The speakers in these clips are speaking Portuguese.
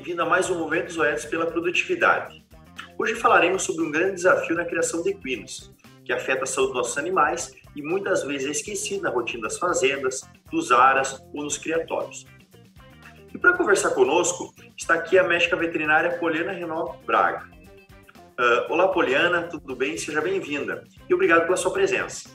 bem-vindo a mais um Momentos OS pela Produtividade. Hoje falaremos sobre um grande desafio na criação de equinos, que afeta a saúde dos nossos animais e muitas vezes é esquecido na rotina das fazendas, dos aras ou nos criatórios. E para conversar conosco, está aqui a médica veterinária Poliana Renault Braga. Olá, Poliana, tudo bem? Seja bem-vinda e obrigado pela sua presença.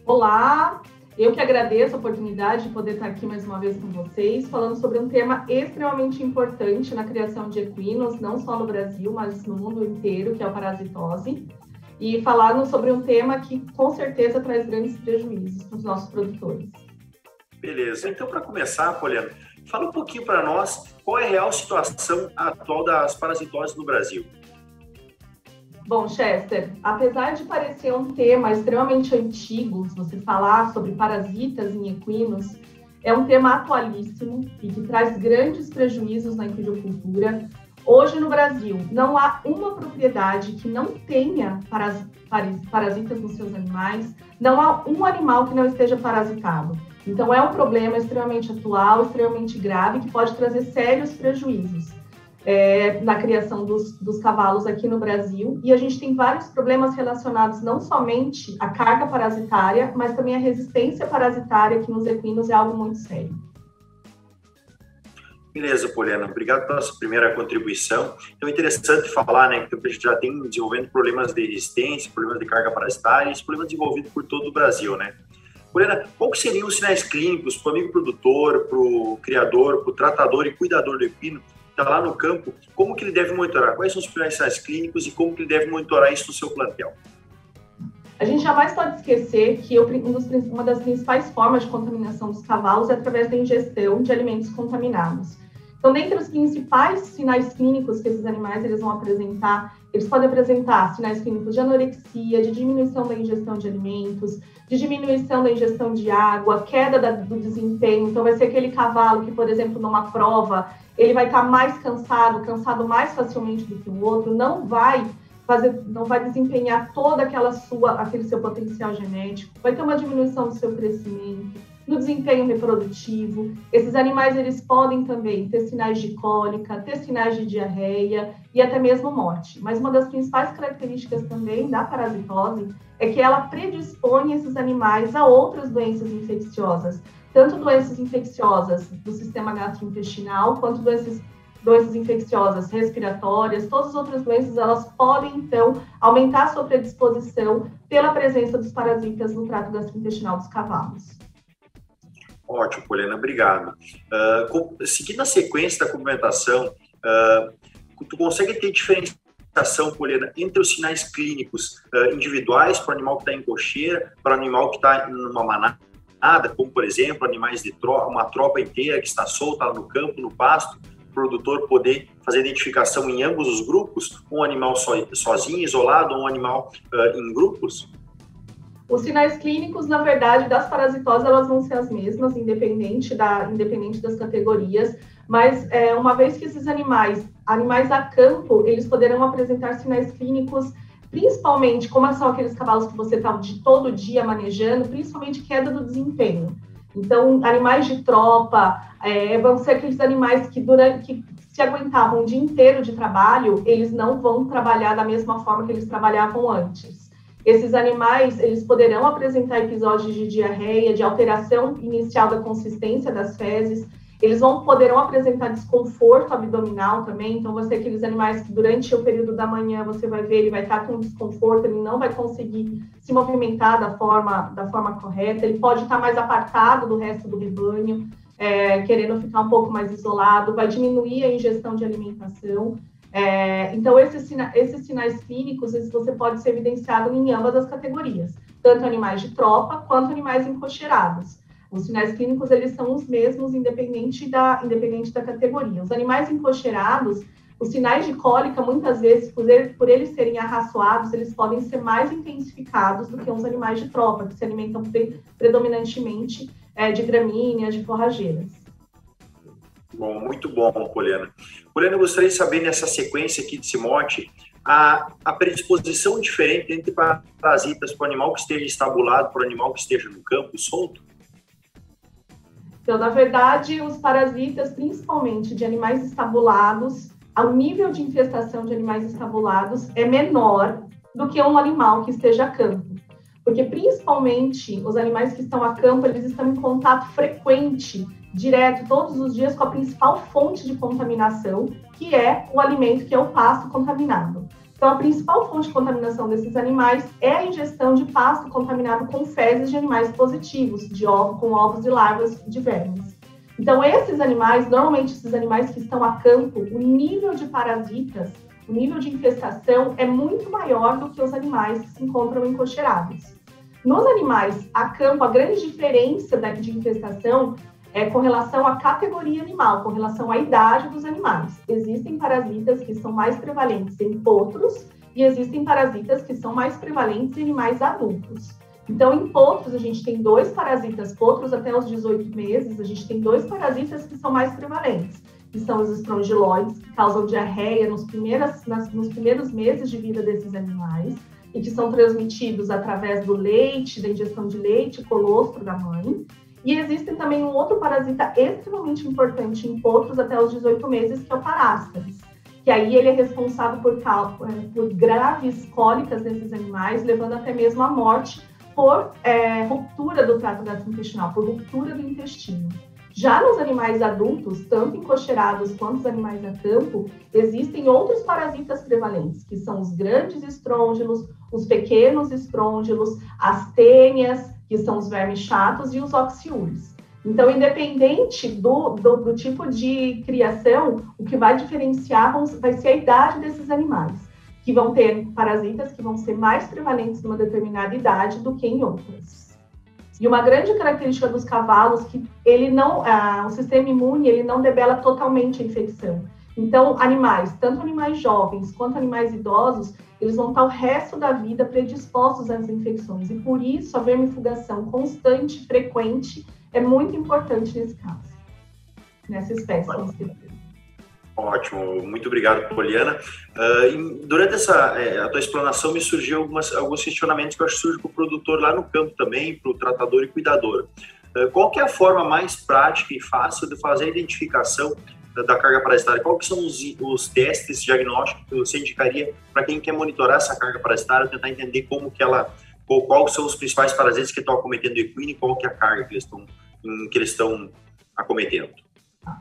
Olá, eu que agradeço a oportunidade de poder estar aqui mais uma vez com vocês, falando sobre um tema extremamente importante na criação de equinos, não só no Brasil, mas no mundo inteiro, que é a parasitose, e falarmos sobre um tema que com certeza traz grandes prejuízos para os nossos produtores. Beleza, então para começar, Poliana, fala um pouquinho para nós qual é a real situação atual das parasitoses no Brasil. Bom, Chester, apesar de parecer um tema extremamente antigo, se você falar sobre parasitas em equinos, é um tema atualíssimo e que traz grandes prejuízos na equinocultura. Hoje no Brasil, não há uma propriedade que não tenha parasitas nos seus animais, não há um animal que não esteja parasitado. Então é um problema extremamente atual, extremamente grave, que pode trazer sérios prejuízos na criação dos cavalos aqui no Brasil, e a gente tem vários problemas relacionados não somente à carga parasitária, mas também à resistência parasitária, que nos equinos é algo muito sério. Beleza, Poliana, obrigado pela sua primeira contribuição. Então é interessante falar, né, que a gente já tem desenvolvendo problemas de resistência, problemas de carga parasitária, e esse problema desenvolvido por todo o Brasil, né? Poliana, qual que seriam os sinais clínicos para o amigo produtor, para o criador, para o tratador e cuidador do equino, está lá no campo, como que ele deve monitorar? Quais são os principais sinais clínicos e como que ele deve monitorar isso no seu plantel? A gente jamais pode esquecer que uma das principais formas de contaminação dos cavalos é através da ingestão de alimentos contaminados. Então, dentre os principais sinais clínicos que esses animais eles vão apresentar, eles podem apresentar sinais clínicos de anorexia, de diminuição da ingestão de alimentos, de diminuição da ingestão de água, queda do desempenho. Então, vai ser aquele cavalo que, por exemplo, numa prova, ele vai estar mais cansado mais facilmente do que o outro, não vai desempenhar todo aquele seu potencial genético, vai ter uma diminuição do seu crescimento, no desempenho reprodutivo. Esses animais, eles podem também ter sinais de cólica, ter sinais de diarreia e até mesmo morte. Mas uma das principais características também da parasitose é que ela predispõe esses animais a outras doenças infecciosas, tanto doenças infecciosas do sistema gastrointestinal, quanto doenças infecciosas respiratórias. Todas as outras doenças, elas podem, então, aumentar a sua predisposição pela presença dos parasitas no trato gastrointestinal dos cavalos. Ótimo, Poliana, obrigado. Seguindo a sequência da complementação, tu consegue ter diferenciação, Poliana, entre os sinais clínicos individuais para o animal que está em cocheira, para o animal que está numa manada, como, por exemplo, animais de uma tropa inteira que está solta lá no campo, no pasto, o produtor poder fazer identificação em ambos os grupos, um animal sozinho, isolado, ou um animal em grupos? Os sinais clínicos, na verdade, das parasitoses, elas vão ser as mesmas, independente das categorias, mas uma vez que esses animais a campo, eles poderão apresentar sinais clínicos, principalmente, como são aqueles cavalos que você está de todo dia manejando, principalmente queda do desempenho. Então, animais de tropa, vão ser aqueles animais que se aguentavam o dia inteiro de trabalho, eles não vão trabalhar da mesma forma que eles trabalhavam antes. Esses animais, eles poderão apresentar episódios de diarreia, de alteração inicial da consistência das fezes, eles poderão apresentar desconforto abdominal também, então vai ser aqueles animais que durante o período da manhã você vai ver, ele vai estar com desconforto, ele não vai conseguir se movimentar da forma correta, ele pode estar mais apartado do resto do rebanho, querendo ficar um pouco mais isolado, vai diminuir a ingestão de alimentação. Então, esses sinais clínicos, você pode ser evidenciado em ambas as categorias, tanto animais de tropa quanto animais encocheirados. Os sinais clínicos, eles são os mesmos, independente da categoria. Os animais encocheirados, os sinais de cólica, muitas vezes, por eles serem arraçoados, eles podem ser mais intensificados do que os animais de tropa, que se alimentam predominantemente de gramíneas, de forrageiras. Bom, muito bom, Poliana. Poliana, eu gostaria de saber, nessa sequência aqui de CIMORTE, a predisposição diferente entre parasitas para o animal que esteja estabulado, para o animal que esteja no campo solto? Então, na verdade, os parasitas, principalmente de animais estabulados, o nível de infestação de animais estabulados é menor do que um animal que esteja a campo. Porque, principalmente, os animais que estão a campo, eles estão em contato frequente, direto, todos os dias, com a principal fonte de contaminação, que é o alimento, que é o pasto contaminado. Então, a principal fonte de contaminação desses animais é a ingestão de pasto contaminado com fezes de animais positivos, com ovos e larvas de vermes. Então, esses animais, normalmente esses animais que estão a campo, o nível de parasitas, o nível de infestação é muito maior do que os animais que se encontram encocheirados. Nos animais a campo, a grande diferença de infestação é com relação à categoria animal, com relação à idade dos animais. Existem parasitas que são mais prevalentes em potros e existem parasitas que são mais prevalentes em animais adultos. Então, em potros, a gente tem 2 parasitas, potros até os 18 meses, a gente tem 2 parasitas que são mais prevalentes, que são os estrongiloides, que causam diarreia nos primeiros meses de vida desses animais e que são transmitidos através do leite, da ingestão de leite, colostro da mãe. E existe também um outro parasita extremamente importante em potros até os 18 meses, que é o parásteres, que aí ele é responsável por graves cólicas nesses animais, levando até mesmo à morte por ruptura do trato gastrointestinal, por ruptura do intestino. Já nos animais adultos, tanto encocheirados quanto os animais a campo, existem outros parasitas prevalentes, que são os grandes estrôngilos, os pequenos estrôngilos, as tênias, que são os vermes chatos, e os oxiúris. Então, independente do tipo de criação, o que vai diferenciar vai ser a idade desses animais, que vão ter parasitas que vão ser mais prevalentes numa determinada idade do que em outras. E uma grande característica dos cavalos é que o sistema imune ele não debela totalmente a infecção. Então, tanto animais jovens quanto animais idosos, eles vão estar o resto da vida predispostos às infecções. E por isso, a vermifugação constante, frequente, é muito importante nesse caso, nessa espécie. Ótimo, muito obrigado, Poliana. Durante a tua explanação me surgiu alguns questionamentos que eu acho que surgem para o produtor lá no campo também, para o tratador e cuidador. Qual que é a forma mais prática e fácil de fazer a identificação da carga parasitária? Quais são os testes diagnósticos que você indicaria para quem quer monitorar essa carga parasitária, tentar entender quais são os principais parasitas que estão acometendo o equino e qual que é a carga que eles estão acometendo?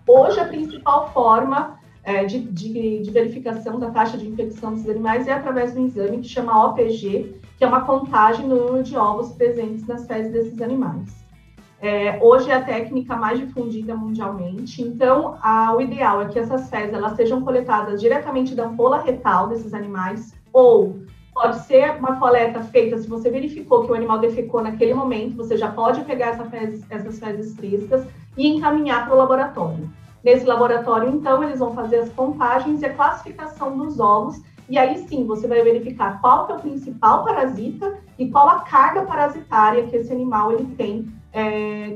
Hoje, a principal forma de verificação da taxa de infecção dos animais é através do exame que chama OPG, que é uma contagem do número de ovos presentes nas fezes desses animais. Hoje é a técnica mais difundida mundialmente, então o ideal é que essas fezes elas sejam coletadas diretamente da ampola retal desses animais, ou pode ser uma coleta feita, se você verificou que o animal defecou naquele momento, você já pode pegar essas fezes frescas e encaminhar para o laboratório. Nesse laboratório, então, eles vão fazer as contagens e a classificação dos ovos, e aí sim, você vai verificar qual que é o principal parasita e qual a carga parasitária que esse animal ele tem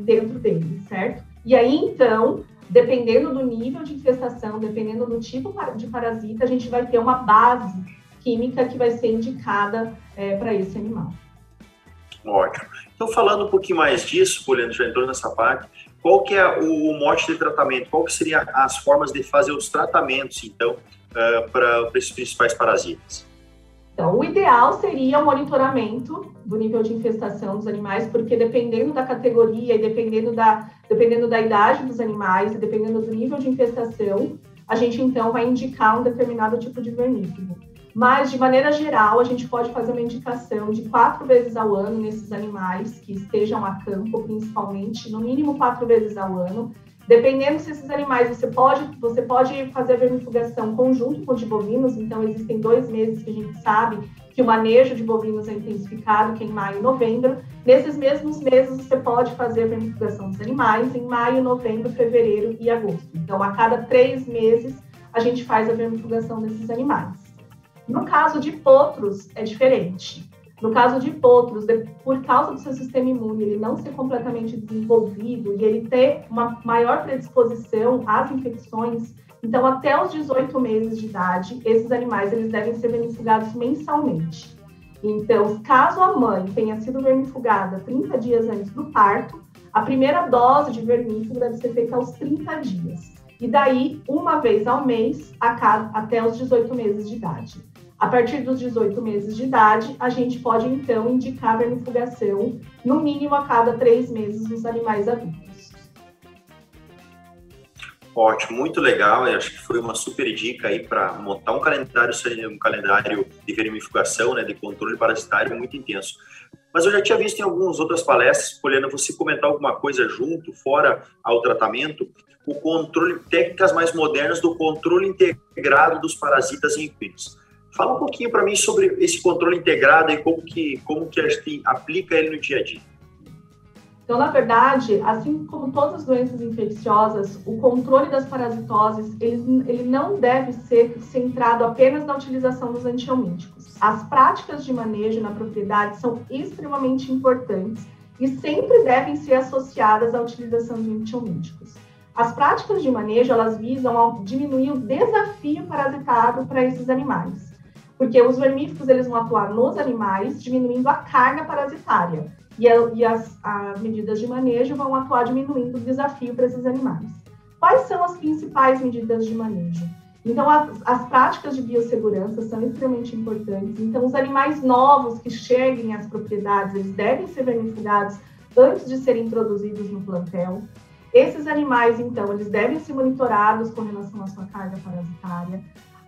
dentro dele, certo? E aí, então, dependendo do nível de infestação, dependendo do tipo de parasita, a gente vai ter uma base química que vai ser indicada para esse animal. Ótimo. Então, falando um pouquinho mais disso, Poliana, já entrou nessa parte, qual que é o mote de tratamento? Qual que seriam as formas de fazer os tratamentos, então, para esses principais parasitas? Então, o ideal seria o monitoramento do nível de infestação dos animais, porque dependendo da categoria e dependendo da idade dos animais e dependendo do nível de infestação, a gente, então, vai indicar um determinado tipo de vermífugo. Mas, de maneira geral, a gente pode fazer uma indicação de 4 vezes ao ano nesses animais que estejam a campo, principalmente, no mínimo 4 vezes ao ano. Dependendo se esses animais, você pode fazer a vermifugação conjunto com o de bovinos, então existem 2 meses que a gente sabe que o manejo de bovinos é intensificado, que é em maio e novembro. Nesses mesmos meses, você pode fazer a vermifugação dos animais em maio, novembro, fevereiro e agosto. Então, a cada 3 meses, a gente faz a vermifugação desses animais. No caso de potros, é diferente. No caso de potros, por causa do seu sistema imune, ele não ser completamente desenvolvido e ele ter uma maior predisposição às infecções, então até os 18 meses de idade, esses animais eles devem ser vermifugados mensalmente. Então, caso a mãe tenha sido vermifugada 30 dias antes do parto, A primeira dose de vermífugo deve ser feita aos 30 dias. E daí, uma vez ao mês, até os 18 meses de idade. A partir dos 18 meses de idade, a gente pode, então, indicar vermifugação, no mínimo a cada 3 meses nos animais adultos. Ótimo, muito legal. Eu acho que foi uma super dica aí para montar um calendário de vermifugação, né, de controle parasitário muito intenso. Mas eu já tinha visto em algumas outras palestras, Poliana, você comentar alguma coisa junto, fora ao tratamento, o controle, técnicas mais modernas do controle integrado dos parasitas em equinos. Fala um pouquinho para mim sobre esse controle integrado e como que a gente aplica ele no dia a dia. Então, na verdade, assim como todas as doenças infecciosas, o controle das parasitoses, ele não deve ser centrado apenas na utilização dos antihelmínticos. As práticas de manejo na propriedade são extremamente importantes e sempre devem ser associadas à utilização de antihelmínticos. As práticas de manejo, elas visam diminuir o desafio parasitário para esses animais, porque os vermífugos, eles vão atuar nos animais, diminuindo a carga parasitária. E as medidas de manejo vão atuar diminuindo o desafio para esses animais. Quais são as principais medidas de manejo? Então, as práticas de biossegurança são extremamente importantes. Então, os animais novos que cheguem às propriedades, eles devem ser vermifugados antes de serem introduzidos no plantel. Esses animais, então, eles devem ser monitorados com relação à sua carga parasitária.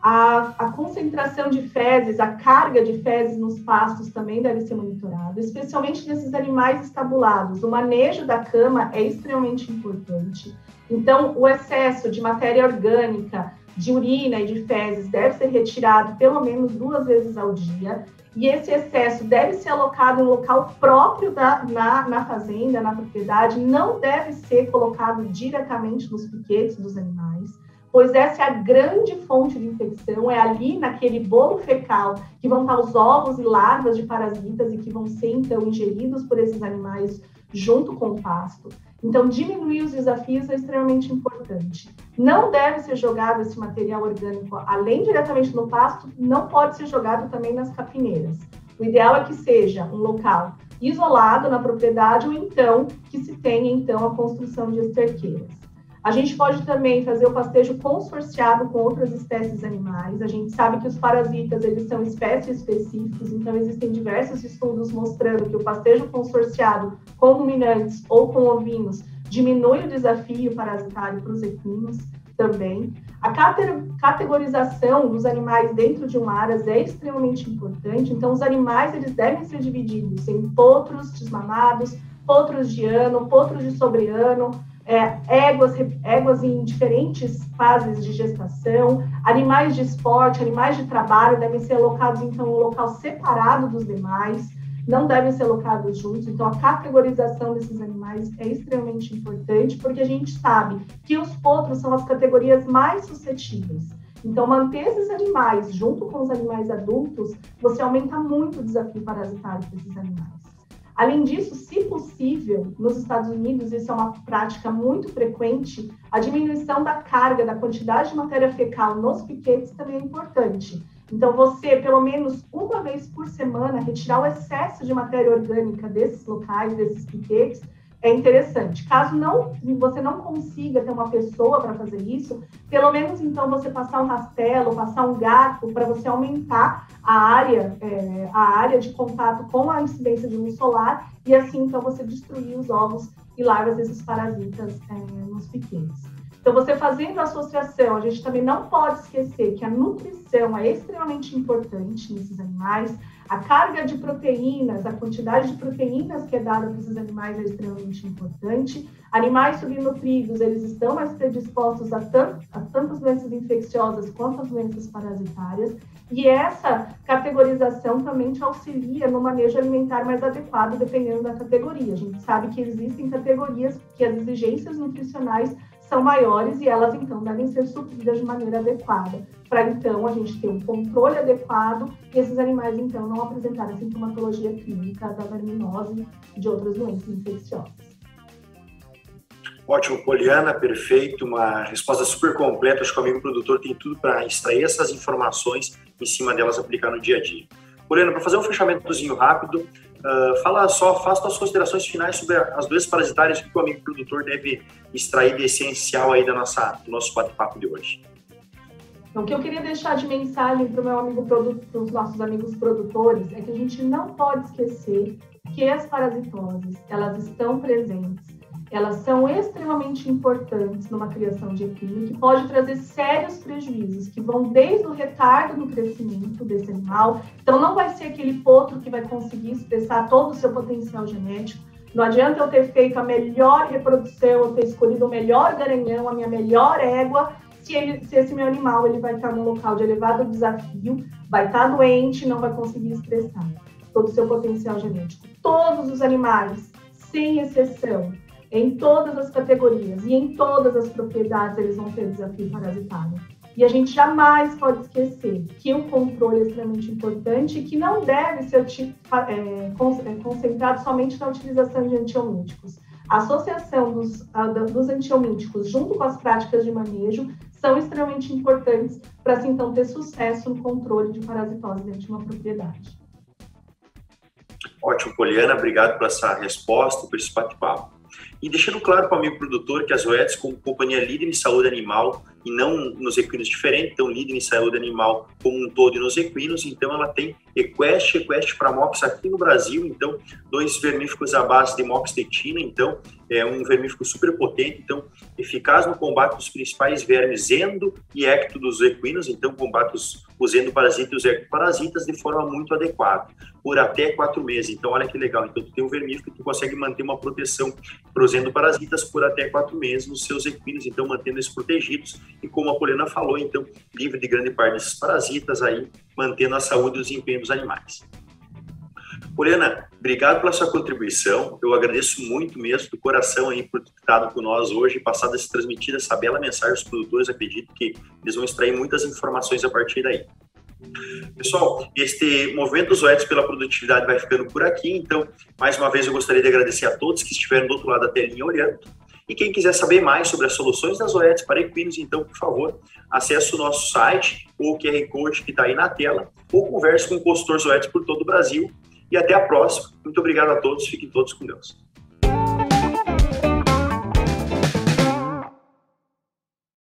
A concentração de fezes, a carga de fezes nos pastos também deve ser monitorada, especialmente nesses animais estabulados. O manejo da cama é extremamente importante. Então, o excesso de matéria orgânica, de urina e de fezes deve ser retirado pelo menos 2 vezes ao dia. E esse excesso deve ser alocado em local próprio na fazenda, na propriedade, não deve ser colocado diretamente nos piquetes dos animais, pois essa é a grande fonte de infecção, é ali naquele bolo fecal que vão estar os ovos e larvas de parasitas e que vão ser, então, ingeridos por esses animais junto com o pasto. Então, diminuir os desafios é extremamente importante. Não deve ser jogado esse material orgânico, além diretamente no pasto, não pode ser jogado também nas capineiras. O ideal é que seja um local isolado na propriedade ou então que se tenha, então, a construção de esterqueiras. A gente pode também fazer o pastejo consorciado com outras espécies animais. A gente sabe que os parasitas, eles são espécies específicos, então existem diversos estudos mostrando que o pastejo consorciado com ruminantes ou com ovinos diminui o desafio parasitário para os equinos também. A categorização dos animais dentro de um aras é extremamente importante. Então, os animais, eles devem ser divididos em potros desmamados, potros de ano, potros de sobreano, éguas em diferentes fases de gestação, animais de esporte, animais de trabalho devem ser alocados, então, em um local separado dos demais, não devem ser alocados juntos. Então, a categorização desses animais é extremamente importante, porque a gente sabe que os potros são as categorias mais suscetíveis. Então, manter esses animais junto com os animais adultos, você aumenta muito o desafio parasitário para esses animais. Além disso, se possível, nos Estados Unidos, isso é uma prática muito frequente, a diminuição da carga, da quantidade de matéria fecal nos piquetes também é importante. Então, você, pelo menos uma vez por semana, retirar o excesso de matéria orgânica desses locais, desses piquetes, é interessante. Caso você não consiga ter uma pessoa para fazer isso, pelo menos, então, você passar um rastelo, passar um garfo, para você aumentar a área de contato com a incidência de luz solar e, assim, então, você destruir os ovos e larvas desses parasitas nos piquetes. Então, você fazendo a associação, a gente também não pode esquecer que a nutrição é extremamente importante nesses animais. A carga de proteínas, a quantidade de proteínas que é dada para esses animais é extremamente importante. Animais subnutridos, eles estão mais predispostos a tantas doenças infecciosas quanto as doenças parasitárias. E essa categorização também te auxilia no manejo alimentar mais adequado, dependendo da categoria. A gente sabe que existem categorias que as exigências nutricionais são maiores e elas, então, devem ser supridas de maneira adequada, para, então, a gente ter um controle adequado e esses animais, então, não apresentarem a sintomatologia clínica da verminose e de outras doenças infecciosas. Ótimo, Poliana, perfeito, uma resposta super completa. Acho que o amigo produtor tem tudo para extrair essas informações, em cima delas aplicar no dia a dia. Poliana, para fazer um fechamentozinho rápido, faz suas considerações finais sobre as doenças parasitárias que o amigo produtor deve extrair de essencial aí do nosso bate-papo de hoje. Então, o que eu queria deixar de mensagem para os nossos amigos produtores é que a gente não pode esquecer que as parasitoses, elas estão presentes, elas são extremamente importantes numa criação de equino, que pode trazer sérios prejuízos, que vão desde o retardo no crescimento desse animal. Então, não vai ser aquele potro que vai conseguir expressar todo o seu potencial genético. Não adianta eu ter feito a melhor reprodução, eu ter escolhido o melhor garanhão, a minha melhor égua, se esse meu animal ele vai estar num local de elevado desafio, vai estar doente, não vai conseguir expressar todo o seu potencial genético. Todos os animais, sem exceção, em todas as categorias e em todas as propriedades, eles vão ter desafio parasitário. E a gente jamais pode esquecer que o controle é extremamente importante e que não deve ser concentrado somente na utilização de antiomíticos. A associação dos antiomíticos junto com as práticas de manejo são extremamente importantes para, assim, então, ter sucesso no controle de parasitose dentro de uma propriedade. Ótimo, Poliana, obrigado por essa resposta, por esse bate-papo. E deixando claro para o amigo produtor que a Zoetis, como companhia líder em saúde animal, e não nos equinos diferentes, então líder em saúde animal como um todo e nos equinos, então ela tem Equest para MOX aqui no Brasil, então 2 vermífugos à base de moxetina, então é um vermífugo super potente, então eficaz no combate dos principais vermes endo e ecto dos equinos, então combate os endoparasitas e os ectoparasitas de forma muito adequada, por até 4 meses, então olha que legal, então tu tem um vermífugo que tu consegue manter uma proteção para os endoparasitas por até 4 meses nos seus equinos, então mantendo eles protegidos, e como a Poliana falou, então, livre de grande parte desses parasitas aí, mantendo a saúde e o desempenho dos animais. Poliana, obrigado pela sua contribuição, eu agradeço muito mesmo, do coração aí, por ter estado com nós hoje, passado essa transmitida, essa bela mensagem aos produtores, acredito que eles vão extrair muitas informações a partir daí. Pessoal, este Movimento Zoetis pela Produtividade vai ficando por aqui, então, mais uma vez eu gostaria de agradecer a todos que estiveram do outro lado da telinha olhando. E quem quiser saber mais sobre as soluções da Zoetis para equinos, então, por favor, acesse o nosso site ou o QR Code que está aí na tela, ou converse com o consultor Zoetis por todo o Brasil. E até a próxima. Muito obrigado a todos. Fiquem todos com Deus.